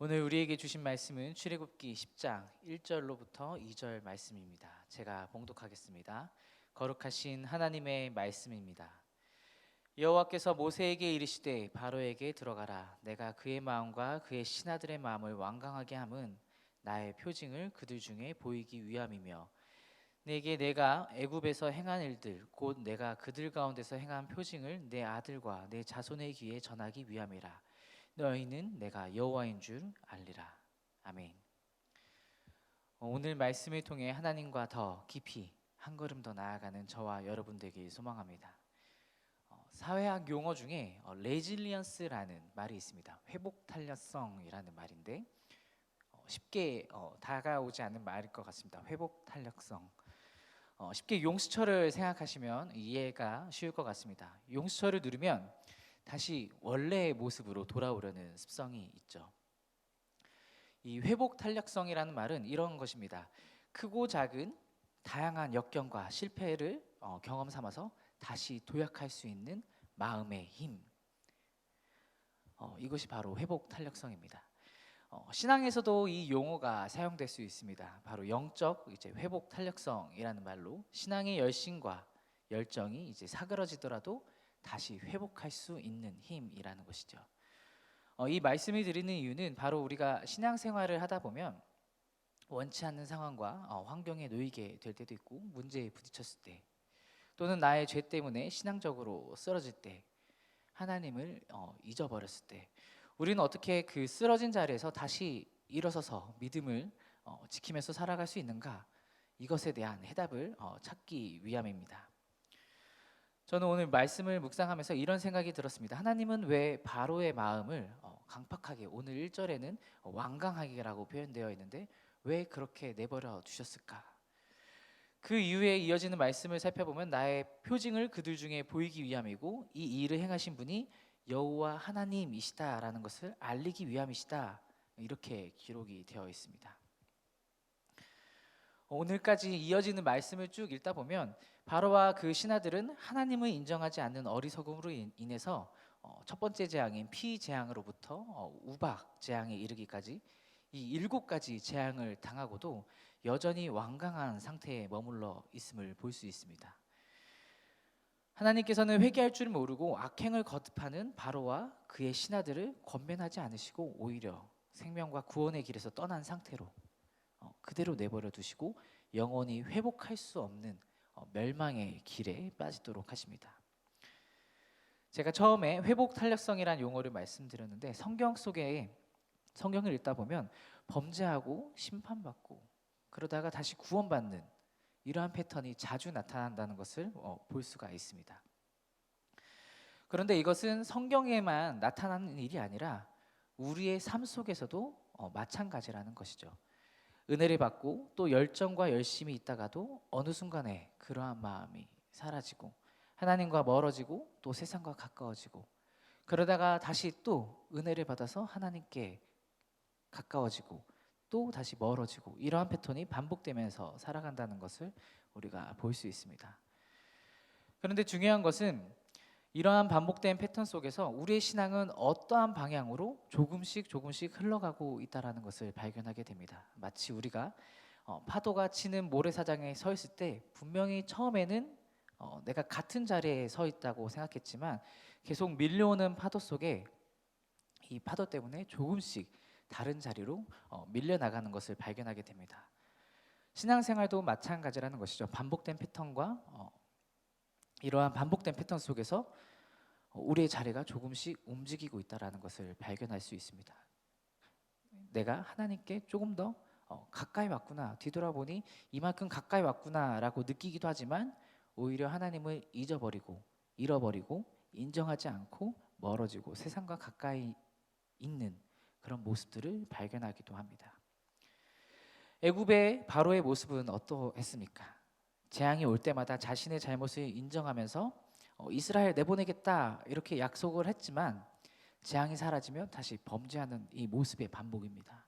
오늘 우리에게 주신 말씀은 출애굽기 10장 1절로부터 2절 말씀입니다. 제가 봉독하겠습니다. 거룩하신 하나님의 말씀입니다. 여호와께서 모세에게 이르시되 바로에게 들어가라. 내가 그의 마음과 그의 신하들의 마음을 완강하게 함은 나의 표징을 그들 중에 보이기 위함이며 내게 내가 애굽에서 행한 일들 곧 내가 그들 가운데서 행한 표징을 내 아들과 내 자손의 귀에 전하기 위함이라. 너희는 내가 여호와인 줄 알리라. 아멘. 오늘 말씀을 통해 하나님과 더 깊이 한 걸음 더 나아가는 저와 여러분들에게 소망합니다. 사회학 용어 중에 레질리언스라는 말이 있습니다. 회복 탄력성이라는 말인데 쉽게 다가오지 않는 말일 것 같습니다. 회복 탄력성. 쉽게 용수철을 생각하시면 이해가 쉬울 것 같습니다. 용수철을 누르면 다시 원래의 모습으로 돌아오려는 습성이 있죠. 이 회복 탄력성이라는 말은 이런 것입니다. 크고 작은 다양한 역경과 실패를 경험 삼아서 다시 도약할 수 있는 마음의 힘. 이것이 바로 회복 탄력성입니다. 신앙에서도 이 용어가 사용될 수 있습니다. 바로 영적 회복 탄력성이라는 말로 신앙의 열심과 열정이 사그러지더라도 다시 회복할 수 있는 힘이라는 것이죠. 이 말씀을 드리는 이유는 바로 우리가 신앙생활을 하다 보면 원치 않는 상황과 환경에 놓이게 될 때도 있고 문제에 부딪혔을 때 또는 나의 죄 때문에 신앙적으로 쓰러질 때 하나님을 잊어버렸을 때 우리는 어떻게 그 쓰러진 자리에서 다시 일어서서 믿음을 지키면서 살아갈 수 있는가? 이것에 대한 해답을 찾기 위함입니다. 저는 오늘 말씀을 묵상하면서 이런 생각이 들었습니다. 하나님은 왜 바로의 마음을 강팍하게, 오늘 1절에는 완강하게라고 표현되어 있는데 왜 그렇게 내버려 두셨을까? 그 이후에 이어지는 말씀을 살펴보면 나의 표징을 그들 중에 보이기 위함이고 이 일을 행하신 분이 여호와 하나님이시다라는 것을 알리기 위함이시다, 이렇게 기록이 되어 있습니다. 오늘까지 이어지는 말씀을 쭉 읽다 보면 바로와 그 신하들은 하나님을 인정하지 않는 어리석음으로 인해서 첫 번째 재앙인 피 재앙으로부터 우박 재앙에 이르기까지 이 7가지 재앙을 당하고도 여전히 완강한 상태에 머물러 있음을 볼 수 있습니다. 하나님께서는 회개할 줄 모르고 악행을 거듭하는 바로와 그의 신하들을 권면하지 않으시고 오히려 생명과 구원의 길에서 떠난 상태로 그대로 내버려 두시고 영원히 회복할 수 없는 멸망의 길에 빠지도록 하십니다. 제가 처음에 회복 탄력성이라는 용어를 말씀드렸는데 성경을 읽다 보면 범죄하고 심판받고 그러다가 다시 구원받는 이러한 패턴이 자주 나타난다는 것을 볼 수가 있습니다. 그런데 이것은 성경에만 나타나는 일이 아니라 우리의 삶 속에서도 마찬가지라는 것이죠. 은혜를 받고 또 열정과 열심이 있다가도 어느 순간에 그러한 마음이 사라지고 하나님과 멀어지고 또 세상과 가까워지고 그러다가 다시 또 은혜를 받아서 하나님께 가까워지고 또 다시 멀어지고 이러한 패턴이 반복되면서 살아간다는 것을 우리가 볼 수 있습니다. 그런데 중요한 것은 이러한 반복된 패턴 속에서 우리의 신앙은 어떠한 방향으로 조금씩 흘러가고 있다는 것을 발견하게 됩니다. 마치 우리가 파도가 치는 모래사장에 서 있을 때 분명히 처음에는 내가 같은 자리에 서 있다고 생각했지만 계속 밀려오는 파도 속에 이 파도 때문에 조금씩 다른 자리로 밀려나가는 것을 발견하게 됩니다. 신앙생활도 마찬가지라는 것이죠. 반복된 패턴과 이러한 반복된 패턴 속에서 우리의 자리가 조금씩 움직이고 있다는 것을 발견할 수 있습니다. 내가 하나님께 조금 더 가까이 왔구나, 뒤돌아보니 이만큼 가까이 왔구나라고 느끼기도 하지만 오히려 하나님을 잊어버리고 잃어버리고 인정하지 않고 멀어지고 세상과 가까이 있는 그런 모습들을 발견하기도 합니다. 애굽의 바로의 모습은 어떠했습니까? 재앙이 올 때마다 자신의 잘못을 인정하면서 이스라엘 내보내겠다 이렇게 약속을 했지만 재앙이 사라지면 다시 범죄하는 이 모습의 반복입니다.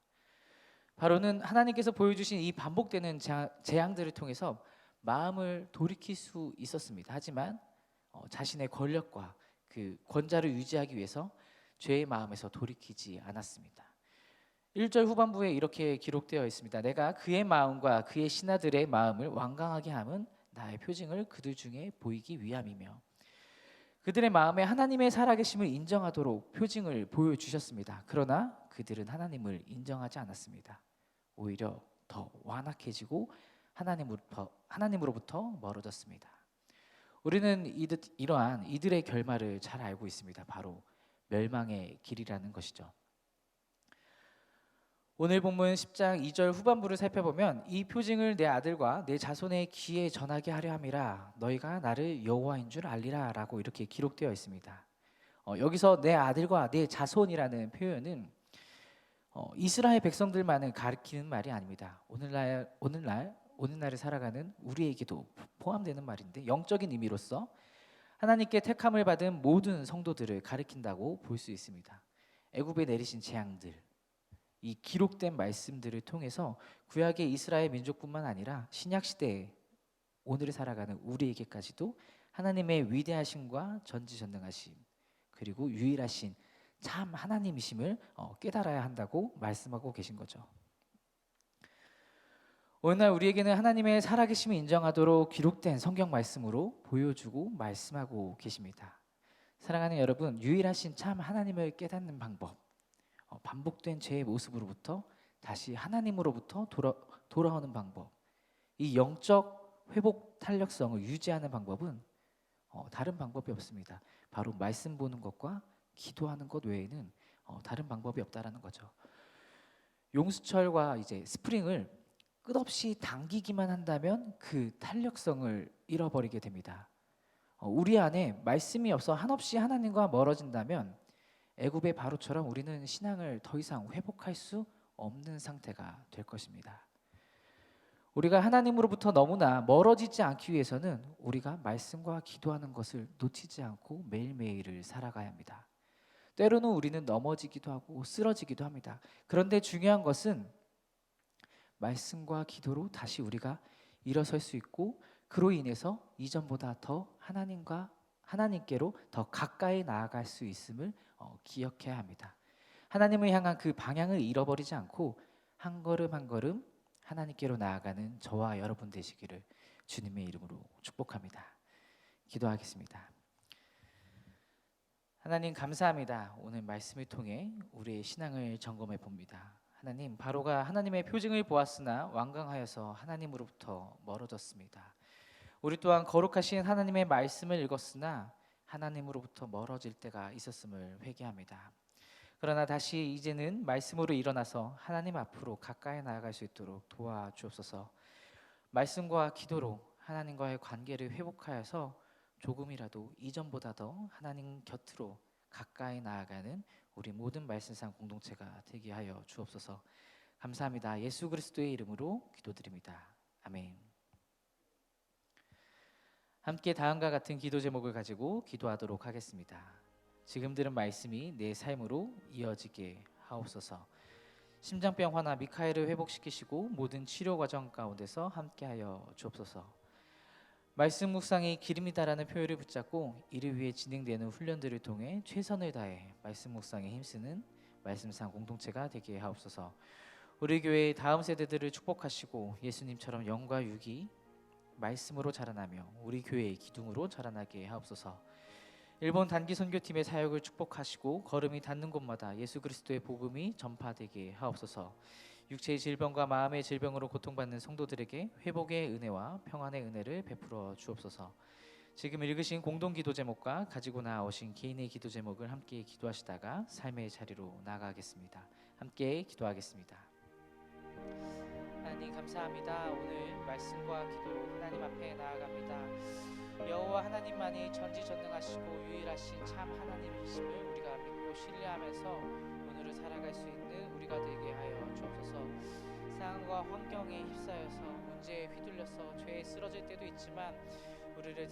바로는 하나님께서 보여주신 이 반복되는 재앙들을 통해서 마음을 돌이킬 수 있었습니다. 하지만 자신의 권력과 그 권좌를 유지하기 위해서 죄의 마음에서 돌이키지 않았습니다. 1절 후반부에 이렇게 기록되어 있습니다. 내가 그의 마음과 그의 신하들의 마음을 완강하게 함은 나의 표징을 그들 중에 보이기 위함이며, 그들의 마음에 하나님의 살아계심을 인정하도록 표징을 보여주셨습니다. 그러나 그들은 하나님을 인정하지 않았습니다. 오히려 더 완악해지고 하나님으로부터 멀어졌습니다. 우리는 이러한 이들의 결말을 잘 알고 있습니다. 바로 멸망의 길이라는 것이죠. 오늘 본문 10장 2절 후반부를 살펴보면 이 표징을 내 아들과 내 자손의 귀에 전하게 하려 함이라 너희가 나를 여호와인 줄 알리라 라고 이렇게 기록되어 있습니다. 여기서 내 아들과 내 자손이라는 표현은 이스라엘 백성들만을 가리키는 말이 아닙니다. 오늘날을 살아가는 우리에게도 포함되는 말인데, 영적인 의미로서 하나님께 택함을 받은 모든 성도들을 가리킨다고 볼 수 있습니다. 애굽에 내리신 재앙들, 이 기록된 말씀들을 통해서 구약의 이스라엘 민족뿐만 아니라 신약 시대에 오늘을 살아가는 우리에게까지도 하나님의 위대하심과 전지전능하심, 그리고 유일하신 참 하나님이심을 깨달아야 한다고 말씀하고 계신 거죠. 오늘날 우리에게는 하나님의 살아계심을 인정하도록 기록된 성경 말씀으로 보여주고 말씀하고 계십니다. 사랑하는 여러분, 유일하신 참 하나님을 깨닫는 방법, 반복된 죄의 모습으로부터 다시 하나님으로부터 돌아오는 방법, 이 영적 회복 탄력성을 유지하는 방법은 다른 방법이 없습니다. 바로 말씀 보는 것과 기도하는 것 외에는 다른 방법이 없다라는 거죠. 용수철과 이제 스프링을 끝없이 당기기만 한다면 그 탄력성을 잃어버리게 됩니다. 우리 안에 말씀이 없어 한없이 하나님과 멀어진다면 애굽의 바로처럼 우리는 신앙을 더 이상 회복할 수 없는 상태가 될 것입니다. 우리가 하나님으로부터 너무나 멀어지지 않기 위해서는 우리가 말씀과 기도하는 것을 놓치지 않고 매일매일을 살아가야 합니다. 때로는 우리는 넘어지기도 하고 쓰러지기도 합니다. 그런데 중요한 것은 말씀과 기도로 다시 우리가 일어설 수 있고, 그로 인해서 이전보다 더 하나님께로 더 가까이 나아갈 수 있음을 기억해야 합니다. 하나님을 향한 그 방향을 잃어버리지 않고 한 걸음 한 걸음 하나님께로 나아가는 저와 여러분 되시기를 주님의 이름으로 축복합니다. 기도하겠습니다. 하나님 감사합니다. 오늘 말씀을 통해 우리의 신앙을 점검해 봅니다. 하나님, 바로가 하나님의 표징을 보았으나 완강하여서 하나님으로부터 멀어졌습니다. 우리 또한 거룩하신 하나님의 말씀을 읽었으나 하나님으로부터 멀어질 때가 있었음을 회개합니다. 그러나 다시 이제는 말씀으로 일어나서 하나님 앞으로 가까이 나아갈 수 있도록 도와주옵소서. 말씀과 기도로 하나님과의 관계를 회복하여서 조금이라도 이전보다 더 하나님 곁으로 가까이 나아가는 우리 모든 말씀상 공동체가 되게 하여 주옵소서. 감사합니다. 예수 그리스도의 이름으로 기도드립니다. 아멘. 함께 다음과 같은 기도 제목을 가지고 기도하도록 하겠습니다. 지금 들은 말씀이 내 삶으로 이어지게 하옵소서. 심장병 환자 미카엘을 회복시키시고 모든 치료 과정 가운데서 함께하여 주옵소서. 말씀 묵상이 기름이다라는 표현을 붙잡고 이를 위해 진행되는 훈련들을 통해 최선을 다해 말씀 묵상에 힘쓰는 말씀상 공동체가 되게 하옵소서. 우리 교회의 다음 세대들을 축복하시고 예수님처럼 영과 육이 말씀으로 자라나며 우리 교회의 기둥으로 자라나게 하옵소서. 일본 단기 선교팀의 사역을 축복하시고 걸음이 닿는 곳마다 예수 그리스도의 복음이 전파되게 하옵소서. 육체의 질병과 마음의 질병으로 고통받는 성도들에게 회복의 은혜와 평안의 은혜를 베풀어 주옵소서. 지금 읽으신 공동 기도 제목과 가지고 나오신 개인의 기도 제목을 함께 기도하시다가 삶의 자리로 나아가겠습니다. 함께 기도하겠습니다. 하나님 감사합니다. 오늘 말씀과 기도로 하나님 앞에 나아갑니다. 여호와 하나님만이 전지전능하시고 유일하신 참 하나님이심을 우리가 믿고 신뢰하면서 오늘을 살아갈 수 있는 우리가 되게 하여 주옵소서. 상황과 환경에 휩싸여서 문제에 휘둘려서 죄에 쓰러질 때도 있지만 우리를